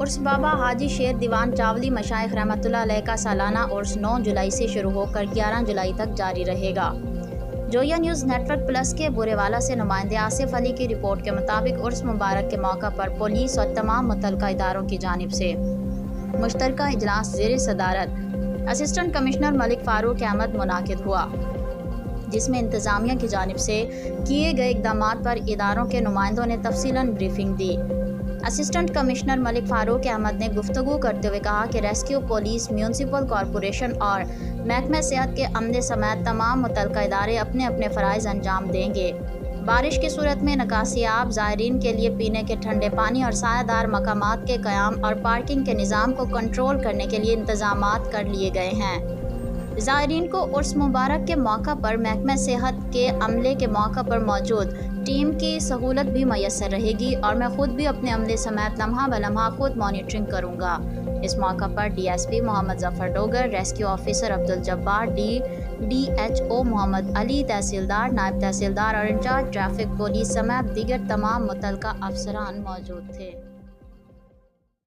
उर्स बाबा हाजी शेर दीवान चावली मशाइख रहमतुल्लाह अलैह का सालाना उर्स 9 जुलाई से शुरू होकर 11 जुलाई तक जारी रहेगा। जोया न्यूज़ नेटवर्क प्लस के बुरेवाला से नुमाइंदे आसिफ अली की रिपोर्ट के मुताबिक उर्स मुबारक के मौका पर पुलिस और तमाम मुतल्लिका इदारों की जानिब से मुश्तरका इजलास ज़ेर सदारत असिस्टेंट कमिश्नर मलिक फ़ारूक अहमद मुनाकिद हुआ, जिसमें इंतज़ामिया की जानिब से किए गए इक़दामात पर इदारों के नुमाइंदों ने तफसीलन ब्रीफिंग दी। असिस्टेंट कमिश्नर मलिक फ़ारूक अहमद ने गुफ्तगू करते हुए कहा कि रेस्क्यू, पुलिस, म्यूनसिपल कॉरपोरेशन और महकमा सेहत के अमले समेत तमाम मुतल्लिका इदारे अपने अपने फ़राइज़ अंजाम देंगे। बारिश की सूरत में निकासियाब ज़ायरीन के लिए पीने के ठंडे पानी और सायादार मकामात के क़याम और पार्किंग के निज़ाम को कंट्रोल करने के लिए इंतज़ामात कर लिए गए हैं। ज़ायरीन को उर्स मुबारक के मौका पर महकमा सेहत के अमले के मौका पर मौजूद टीम की सहूलत भी मैसर रहेगी और मैं खुद भी अपने अमले समेत लम्हा ब लम्हा खुद मॉनिटरिंग करूँगा। इस मौका पर DSP Mohammad Zafar Dogar, rescue officer Abdul Jabbar, DHO Mohammad Ali, tehsildar, नायब तहसीलदार और इंचार्ज ट्रैफिक पुलिस समेत दीगर तमाम मुतल्लिका अफसरान मौजूद थे।